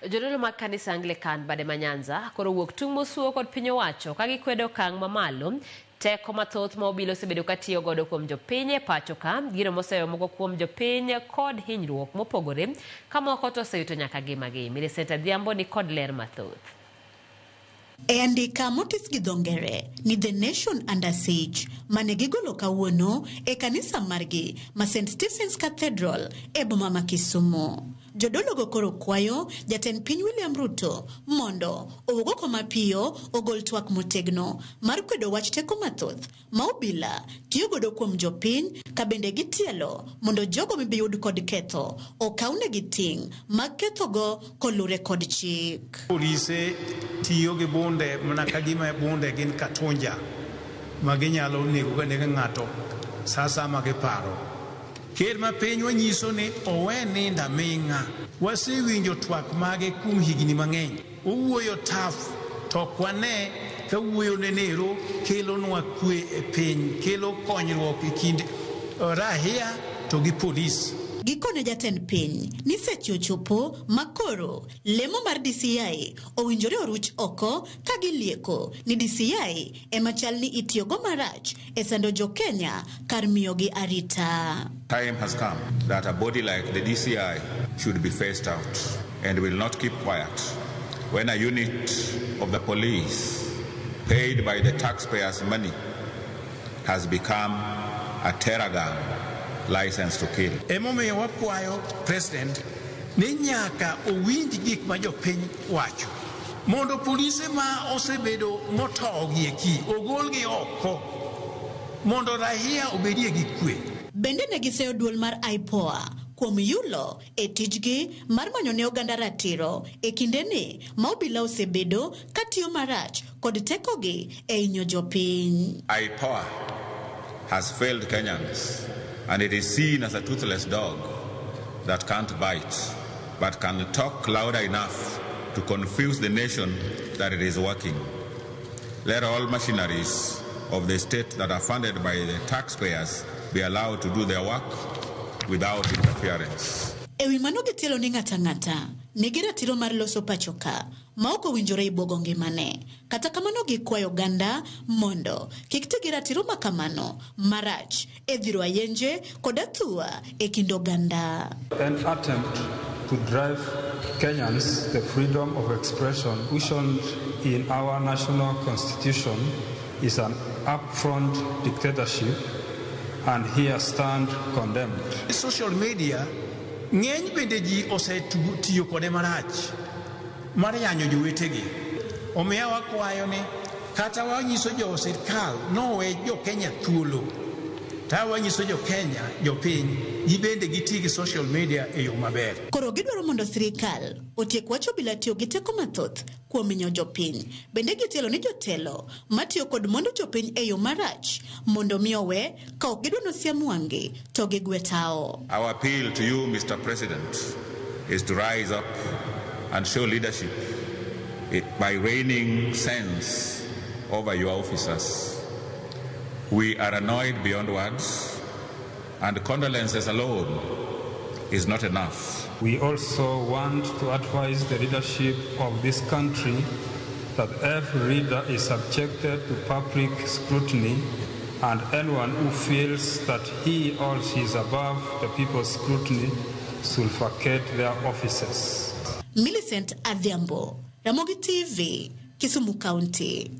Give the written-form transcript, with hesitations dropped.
Jodolo mag kanisa Anglican bade manyanza koro wuok tung mosuo kod piny owacho ka gikwedo kang mamalo teko mathoth ma obilo osebedo katiyo godo kuom jopiny e pacho ka gino moseyo moko kuom jopiny kod hinyruok mopogore ka moko to oseyuto nyaka ngimagi. Millicent Adhiambo ni kod ler mathoth. E andika motis gi dhongere ni The Nation Under Siege mane gigolo kawuono e kanisa margi ma St. Stephen's Cathedral e boma ma Kisumu. Jodolo go koro kwayo jatend piny William Ruto mondo owuog oko mapiyo ogol twak motegno mar kwedo wach teko mathoth ma obila tiyo godo kuom jopiny ka bende gitielo mondo jogo mibiyud kod ketho okawnegi ting' mag ketho go kolure kod chik. Polise tiyo gi bunde mana ka gima bunde gin katunja ma ginyalo nego ng'ato sasa ma giparo. Ker ma piny wanyiso ni owe ninda ming'a. Wasewinjo twak mage kuom higni mang'eny. Owuoyo taf to kwane ka wuoyo nenero kelo nwa kwe e piny, kelo konyruok e kind rahia to gi polis. Gikone jatend piny ni seche ochopo makoro lemo mar DCI owinjore oruch oko ka gilieko ni DCI ema chal ni itiyogo marach e sando jo Kenya kar miyogi arita. Time has come that a body like the DCI should be phased out and will not keep quiet when a unit of the police paid by the taxpayers' money has become a terror gang licensed to kill. Emomiyo wakwayo President ni nyaka owinj gik ma jopiny wacho mondo polise ma osebedo motogi eki ogolgi oko mondo rahia obedie gi kwe. Bende ne giseyo duol mar IPOA kuom yulo e tijgi mar manyo ne oganda ratiro e kindeni ma obila osebedo katiyo marach kod tekogi e hinyo jopiny. IPOA has failed Kenyans and it is seen as a toothless dog that can't bite but can talk louder enough to confuse the nation that it is working. Let all machineries of the state that are funded by the taxpayers be allowed to do their work without interference. Ewi mano gitielo ni ng'ata nigi ratiro mar loso pachoka ma ok owinjore ibuogo ngimane. Kata kamano gikwayo oganda mondo kik ti gi ratiro ma kamano marach e dhiro ayenje kod athua e kind oganda. An attempt to drive Kenyans the freedom of expression cushioned in our national constitution is an upfront dictatorship and here stand condemned. Social media ng'eny bende ji osetiyo kode marach mar yanyo jowetegi. Omiyo wakwayo ni kata wanyiso jo sirkal nowe jo Kenya thuolo. Ta wanyiso jo Kenya jopiny gibende giti gi social media e yo maber. Koro gidwaro mondo sirkal otiek wacho bila tiyo gi teko mathoth kuom minyo jopiny. Bende gitielo ni jotelo matiyo kod mondo jopiny e yo marach mondo miyowe ka ok gidwano siamwangi to gigwetao. Our appeal to you, Mr. President, is to rise up and show leadership by reigning sense over your officers. We are annoyed beyond words, and condolences alone is not enough. We also want to advise the leadership of this country that every leader is subjected to public scrutiny, and anyone who feels that he or she is above the people's scrutiny should vacate their offices. Millicent Adhiambo, Ramogi TV, Kisumu County.